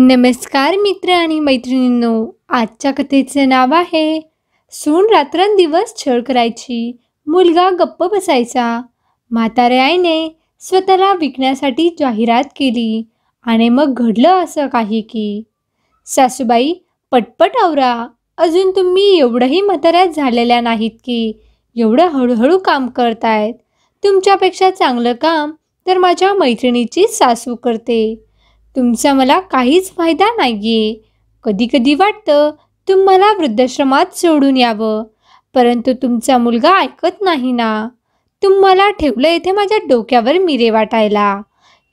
नमस्कार मित्र आणि मैत्रिणींनो, आजच्या कथेचं नाव आहे सून रात्रंदिवस छळ करायची, मुलगा गप्प बसायचा. म्हाताऱ्या आईने स्वतःला विकण्यासाठी जाहिरात केली आणि मग घडलं असं काही की सासूबाई, पटपट आवरा, अजून तुम्ही एवढंही म्हाताऱ्या झालेल्या नाहीत की एवढं हळूहळू काम करतायत. तुमच्यापेक्षा चांगलं काम तर माझ्या मैत्रिणीची सासू करते. तुमचा मला काहीच फायदा नाहीये. कधी कधी वाटतं तुम्हाला वृद्धाश्रमात सोडून यावं, परंतु तुमचा मुलगा ऐकत नाही ना. तुम्हाला ठेवलं इथे माझ्या डोक्यावर मिरे वाटायला.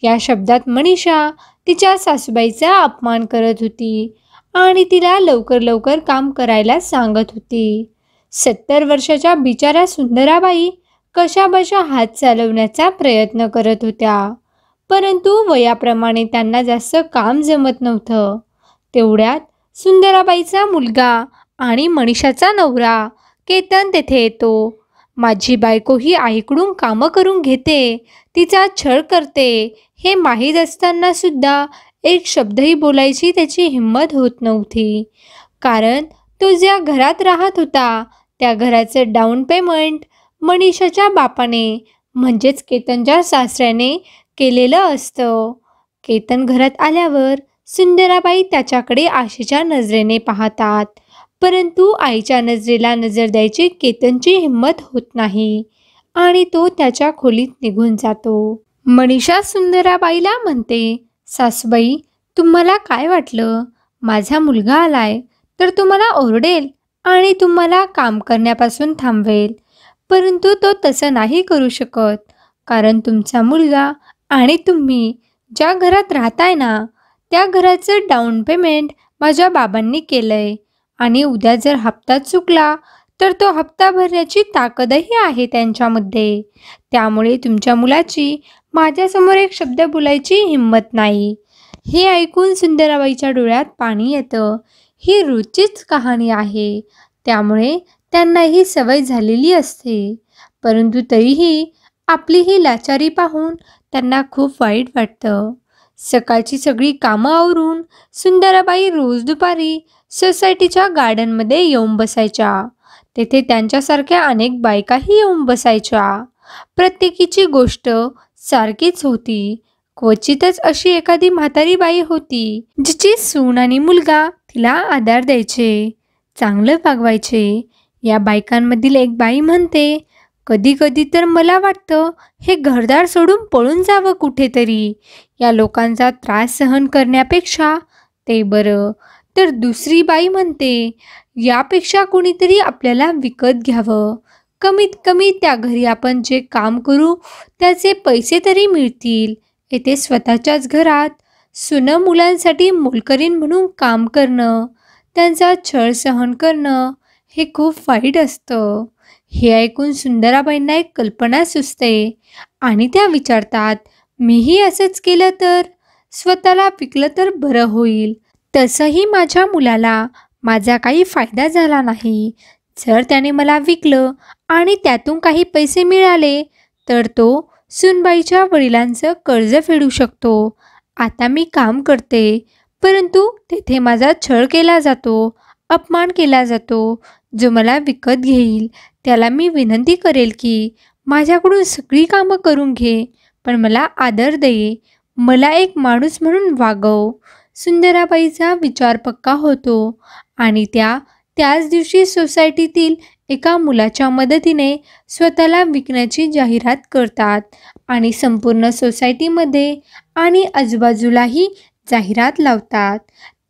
या शब्दात मनीषा तिच्या सासूबाईचा अपमान करत होती आणि तिला लवकर लवकर काम करायला सांगत होती. 70 वर्षाच्या बिचाऱ्या सुंदराबाई कशाबशा हात चालवण्याचा प्रयत्न करत होत्या, परंतु वयाप्रमाणे त्यांना जास्त काम जमत नव्हतं. तेवढ्यात सुंदराबाईचा मुलगा आणि मनीषाचा नवरा केतन तेथे येतो. माझी बायको ही आईकडून कामं करून घेते, तिचा छळ करते हे माहीत असताना सुद्धा एक शब्दही बोलायची त्याची हिंमत होत नव्हती. कारण तो ज्या घरात राहत होता त्या घराचं डाऊन पेमेंट मनीषाच्या बापाने म्हणजेच केतनच्या सासऱ्याने केलेलं असतं. केतन घरात आल्यावर सुंदराबाई त्याच्याकडे आशेच्या नजरेने पाहतात, परंतु आईच्या नजरेला नजर द्यायची केतनची हिंमत होत नाही आणि तो त्याच्या खोलीत निघून जातो. मनीषा सुंदराबाईला म्हणते, सासूबाई, तुम्हाला काय वाटलं? माझा मुलगा आलाय तर तुम्हाला ओरडेल आणि तुम्हाला काम करण्यापासून थांबवेल, परंतु तो तसं नाही करू शकत. कारण तुमचा मुलगा आणि तुम्ही ज्या घरात राहताय ना त्या घराचं डाऊन पेमेंट माझ्या बाबांनी केलंय आणि उद्या जर हप्ता चुकला तर तो हप्ता भरण्याची ताकदही आहे त्यांच्यामध्ये. त्यामुळे तुमच्या मुलाची माझ्यासमोर एक शब्द बोलायची हिंमत नाही. हे ऐकून सुंदराबाईच्या डोळ्यात पाणी येतं. ही रोजचीच कहाणी आहे, त्यामुळे त्यांना ही सवय झालेली असते. परंतु तरीही आपली ही लाचारी पाहून त्यांना खूप वाईट वाटतं. सकाळची सगळी कामं आवरून सुंदराबाई रोज दुपारी सोसायटीच्या गार्डनमध्ये येऊन बसायच्या. तेथे त्यांच्यासारख्या अनेक बायकाही येऊन बसायच्या. प्रत्येकीची गोष्ट सारखीच होती. क्वचितच अशी एखादी म्हातारी बाई होती जिची सून आणि मुलगा तिला आधार द्यायचे, चांगलं वागवायचे. या बायकांमधील एक बाई म्हणते, कधी कधी तर मला वाटतं हे घरदार सोडून पळून जावं कुठेतरी, या लोकांचा त्रास सहन करण्यापेक्षा ते बरं. तर दुसरी बाई म्हणते, यापेक्षा कोणीतरी आपल्याला विकत घ्यावं, कमीत कमी त्या घरी आपण जे काम करू त्याचे पैसे तरी मिळतील. येथे स्वतःच्याच घरात सुनं मुलांसाठी मोलकरीण म्हणून काम करणं, त्यांचा छळ सहन करणं हे खूप वाईट असतं. हे ऐकून सुंदराबाईंना एक कल्पना सुचते आणि त्या विचारतात, मीही असंच केलं तर, स्वतःला विकलं तर बरं होईल. तसंही माझ्या मुलाला माझा काही फायदा झाला नाही. जर त्याने मला विकलं आणि त्यातून काही पैसे मिळाले तर तो सूनबाईच्या वडिलांचं कर्ज फेडू शकतो. आता मी काम करते, परंतु तेथे माझा छळ केला जातो, अपमान केला जातो. जो मला विकत घेईल त्याला मी विनंती करेल की माझ्याकडून सगळी कामं करून घे, पण मला आदर दे, मला एक माणूस म्हणून वागव. सुंदराबाईचा विचार पक्का होतो आणि त्याच दिवशी सोसायटीतील एका मुलाच्या मदतीने स्वतःला विकण्याची जाहिरात करतात आणि संपूर्ण सोसायटीमध्ये आणि आजूबाजूलाही जाहिरात लावतात.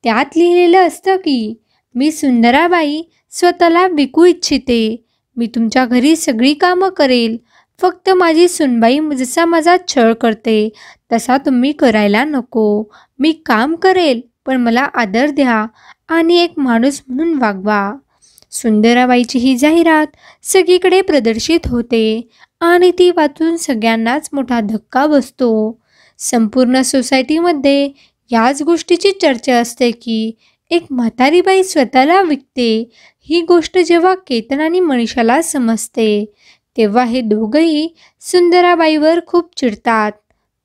त्यात लिहिलेलं असतं की, मी सुंदराबाई स्वतःला विकू इच्छिते. मी तुमच्या घरी सगळी कामं करेल, फक्त माझी सुनबाई जसा माझा छळ करते तसा तुम्ही करायला नको. मी काम करेल, पण मला आदर द्या आणि एक माणूस म्हणून वागवा. सुंदराबाईची ही जाहिरात सगळीकडे प्रदर्शित होते आणि ती वाचून सगळ्यांनाच मोठा धक्का बसतो. संपूर्ण सोसायटीमध्ये याच गोष्टीची चर्चा असते की एक म्हातारी बाई स्वतःला विकते. ही गोष्ट जेव्हा केतन आणि मनीषाला समजते तेव्हा हे दोघंही सुंदराबाईवर खूप चिडतात.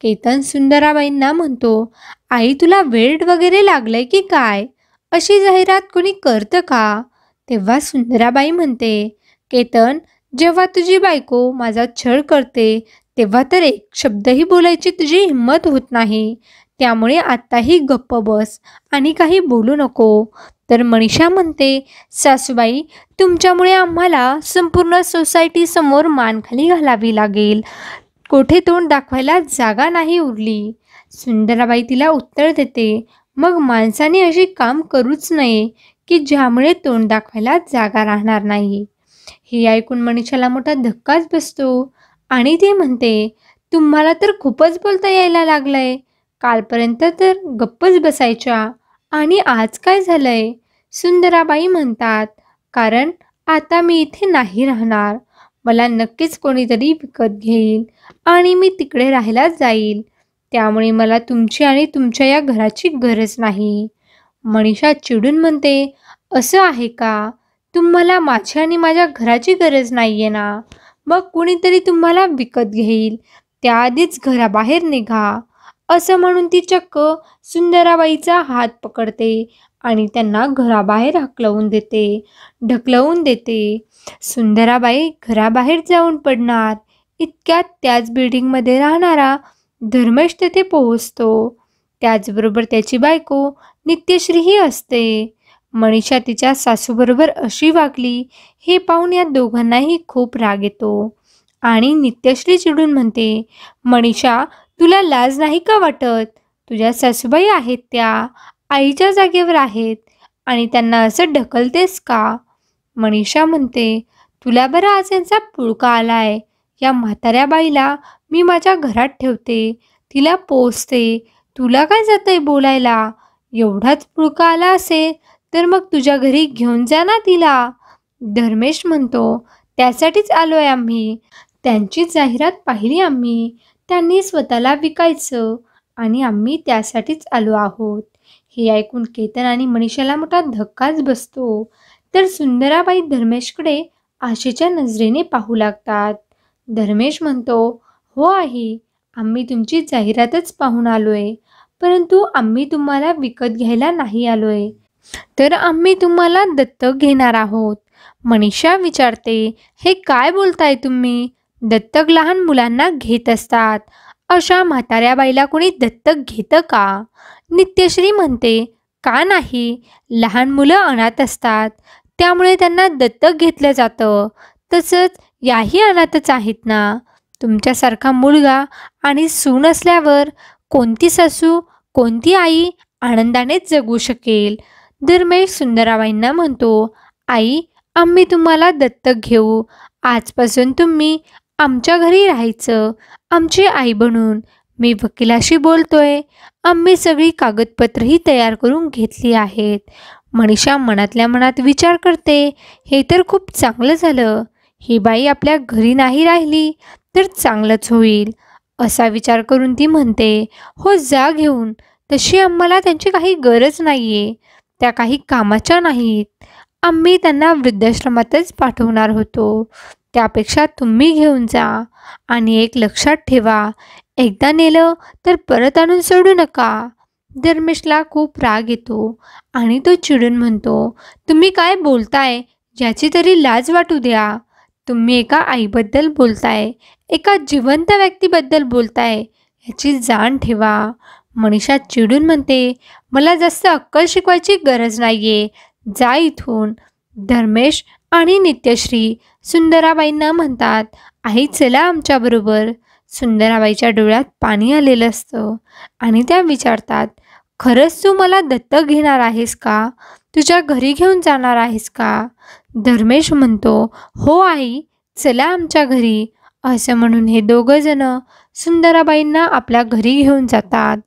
केतन सुंदराबाईंना म्हणतो, आई तुला वेड वगैरे लागलंय की काय? अशी जाहिरात कोणी करतं का? तेव्हा सुंदराबाई म्हणते, केतन, जेव्हा तुझी बायको माझा छळ करते तेव्हा तर एक शब्दही बोलायची तुझी हिंमत होत नाही. त्यामुळे आत्ताही गप्प बस आणि काही बोलू नको. तर मनीषा म्हणते, सासूबाई, तुमच्यामुळे आम्हाला संपूर्ण सोसायटीसमोर मान खाली घालावी लागेल. कोठे तोंड दाखवायला जागा नाही उरली. सुंदराबाई तिला उत्तर देते, मग माणसाने अशी काम करूच नये की ज्यामुळे तोंड दाखवायला जागा राहणार नाही. हे ऐकून मनीषाला मोठा धक्काच बसतो आणि ती म्हणते, तुम्हाला तर खूपच बोलता यायला लागलंय. कालपर्यंत तर गप्पच बसायच्या आणि आज काय झालंय? सुंदराबाई म्हणतात, कारण आता मी इथे नाही राहणार. मला नक्कीच कोणीतरी विकत घेईल आणि मी तिकडे राहायला जाईल. त्यामुळे मला तुमची आणि तुमच्या या घराची गरज नाही. मनीषा चिडून म्हणते, असं आहे का? तुम्हाला माझ्या आणि माझ्या घराची गरज नाहीये ना? मग कुणीतरी तुम्हाला विकत घेईल. त्याआधीच घराबाहेर निघा. असं म्हणून ती चक्क सुंदराबाईचा हात पकडते आणि त्यांना घराबाहेर ढकलवून देते. सुंदराबाई घराबाहेर जाऊन पडणार. इतक्यात त्याच बिल्डिंगमध्ये राहणारा धर्मेश तेथे पोहोचतो. त्याचबरोबर त्याची बायको नित्यश्रीही असते. मनीषा तिच्या सासूबरोबर अशी वागली हे पाहून या दोघांनाही खूप राग येतो आणि नित्यश्री चिडून म्हणते, मनीषा, तुला लाज नाही का वाटत? तुझ्या सासूबाई आहेत त्या आईच्या जागेवर आहेत आणि त्यांना असं ढकलतेस का? मनीषा म्हणते, तुला बरं आज यांचा पुळका आलाय. या म्हाताऱ्या बाईला मी माझ्या घरात ठेवते, तिला पोसते. तुला काय जातंय बोलायला? एवढाच पुळका आला असेल तर मग तुझ्या घरी घेऊन जा ना तिला. धर्मेश म्हणतो, त्यासाठीच आलोय आम्ही. त्यांची जाहिरात पाहिली आम्ही. त्यांनी स्वतःला विकायचं आणि आम्ही त्यासाठीच आलो आहोत. हे ऐकून केतन आणि मनीषाला मोठा धक्काच बसतो. तर सुंदराबाई धर्मेशकडे आशेच्या नजरेने पाहू लागतात. धर्मेश म्हणतो, हो आई, आम्ही तुमची जाहिरातच पाहून आलोय, परंतु आम्ही तुम्हाला विकत घ्यायला नाही आलोय, तर आम्ही तुम्हाला दत्तक घेणार आहोत. मनीषा विचारते, हे काय बोलताय तुम्ही? दत्तक लहान मुलांना घेत असतात. अशा म्हाताऱ्या बाईला कोणी दत्तक घेतं का? नित्यश्री म्हणते, का नाही? लहान मुलं अनाथ असतात, त्यामुळे त्यांना दत्तक घेतलं जातं. तसंच याही अनाथच आहेत ना. तुमच्यासारखा मुलगा आणि सून असल्यावर कोणती सासू, कोणती आई आनंदाने जगू शकेल? धर्मेश सुंदराबाईंना म्हणतो, आई, आम्ही तुम्हाला दत्तक घेऊ. आजपासून तुम्ही आमच्या घरी राहायचं, आमची आई बनून. मी वकिलाशी बोलतोय. आम्ही सगळी कागदपत्रही तयार करून घेतली आहेत. मनीषा मनातल्या मनात विचार करते, हे तर खूप चांगलं झालं. ही बाई आपल्या घरी नाही राहिली तर चांगलंच होईल. असा विचार करून ती म्हणते, हो जा घेऊन. तशी आम्हाला त्यांची काही गरज नाहीये. त्या काही कामाच्या नाहीत. आम्ही त्यांना वृद्धाश्रमातच पाठवणार होतो. त्यापेक्षा तुम्ही घेऊन जा. आणि एक लक्षात ठेवा, एकदा नेलं तर परत आणून सोडू नका. धर्मेशला खूप राग येतो आणि तो चिडून म्हणतो, तुम्ही काय बोलताय? याची तरी लाज वाटू द्या. तुम्ही एका आईबद्दल बोलताय, एका जिवंत व्यक्तीबद्दल बोलताय, याची जाण ठेवा. मनीषा चिडून म्हणते, मला जास्त अक्कल शिकवायची गरज नाहीये, जा इथून. धर्मेश आणि नित्यश्री सुंदराबाईंना म्हणतात, आई चला आमच्याबरोबर. सुंदराबाईच्या डोळ्यात पाणी आलेलं असतं आणि त्या विचारतात, खरंच तू मला दत्तक घेणार आहेस का? तुझ्या घरी घेऊन जाणार आहेस का? धर्मेश म्हणतो, हो आई, चला आमच्या घरी. असं म्हणून हे दोघं जण सुंदराबाईंना आपल्या घरी घेऊन जातात.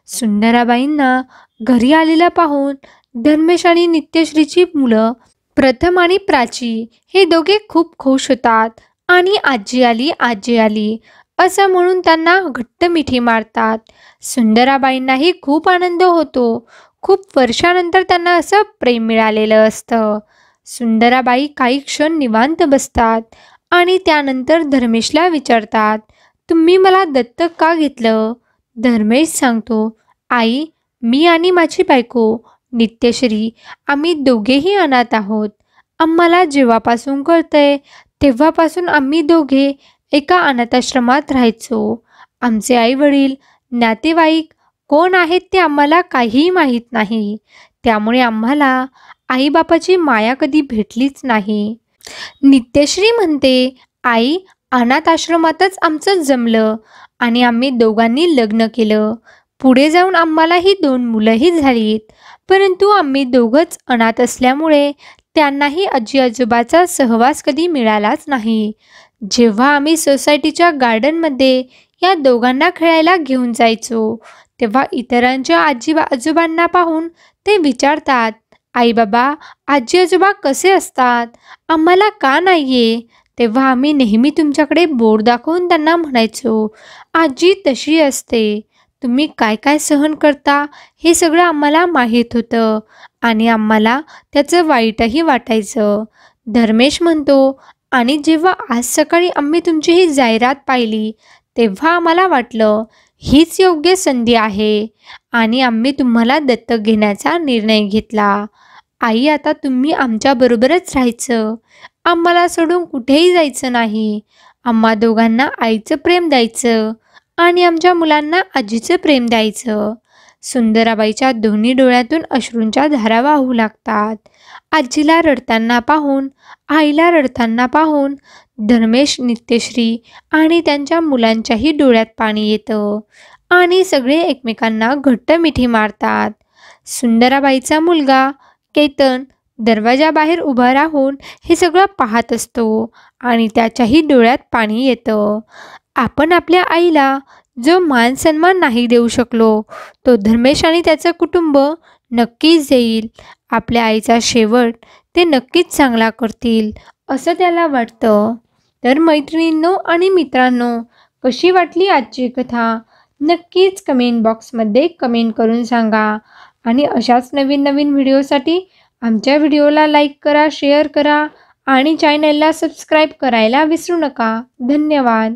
सुंदराबाईंना घरी आलेलं पाहून धर्मेश आणि नित्यश्रीची मुलं प्रथम आणि प्राची हे दोघे खूप खुश होतात आणि आजी आली असं म्हणून त्यांना घट्ट मिठी मारतात. सुंदराबाईंनाही खूप आनंद होतो. खूप वर्षानंतर त्यांना असं प्रेम मिळालेलं असतं. सुंदराबाई काही क्षण निवांत बसतात आणि त्यानंतर धर्मेशला विचारतात, तुम्ही मला दत्तक का घेतलं? धर्मेश सांगतो, आई, मी आणि माझी बायको नित्यश्री आम्ही दोघेही अनाथ आहोत. आम्हाला जेव्हापासून कळतंय तेव्हापासून आम्ही दोघे एका अनाथाश्रमात राहायचो. आमचे आई वडील, नातेवाईक कोण आहेत ते आम्हाला काहीही माहीत नाही. त्यामुळे आम्हाला आईबापाची माया कधी भेटलीच नाही. नित्यश्री म्हणते, आई, अनाथ आश्रमातच आमचं जमलं आणि आम्ही दोघांनी लग्न केलं. पुढे जाऊन आम्हालाही 2 मुलंही झालीत. परंतु आम्ही दोघंच अनाथ असल्यामुळे त्यांनाही आजी आजोबाचा सहवास कधी मिळालाच नाही. जेव्हा आम्ही सोसायटीच्या गार्डनमध्ये या दोघांना खेळायला घेऊन जायचो तेव्हा इतरांच्या आजोबांना पाहून ते विचारतात, आई बाबा, आजी आजोबा कसे असतात, आम्हाला का नाहीये? तेव्हा आम्ही नेहमी तुमच्याकडे बोट दाखवून त्यांना म्हणायचो, आजी तशी असते. तुम्ही काय काय सहन करता हे सगळं आम्हाला माहीत होतं आणि आम्हाला त्याचं वाईटही वाटायचं. धर्मेश म्हणतो, आणि जेव्हा आज सकाळी आम्ही तुमची ही जाहिरात पाहिली तेव्हा आम्हाला वाटलं हीच योग्य संधी आहे आणि आम्ही तुम्हाला दत्तक घेण्याचा निर्णय घेतला. आई, आता तुम्ही आमच्याबरोबरच राहायचं. आम्हाला सोडून कुठेही जायचं नाही. आम्हा दोघांना आईचं प्रेम द्यायचं आणि आमच्या मुलांना आजीचं प्रेम द्यायचं. सुंदराबाईच्या दोन्ही डोळ्यातून अश्रूंच्या धारा वाहू लागतात. आजीला रडताना पाहून, आईला रडताना पाहून धर्मेश, नित्यश्री आणि त्यांच्या मुलांच्याही डोळ्यात पाणी येतं आणि सगळे एकमेकांना घट्ट मिठी मारतात. सुंदराबाईचा मुलगा केतन दरवाजाबाहेर उभा राहून हे सगळं पाहत असतो आणि त्याच्याही डोळ्यात पाणी येतं. आपण आपल्या आईला जो मान सन्मान नाही देऊ शकलो तो धर्मेश आणि त्याचं कुटुंब नक्कीच देईल. आपल्या आईचा शेवट ते नक्कीच चांगला करतील असं त्याला वाटतं. तर मैत्रिणींनो आणि मित्रांनो, कशी वाटली आजची कथा नक्कीच कमेंट बॉक्समध्ये कमेंट करून सांगा. आणि अशाच नवीन नवीन व्हिडिओसाठी आमच्या व्हिडिओला लाईक करा, शेअर करा आणि चॅनलला सबस्क्राईब करायला विसरू नका. धन्यवाद.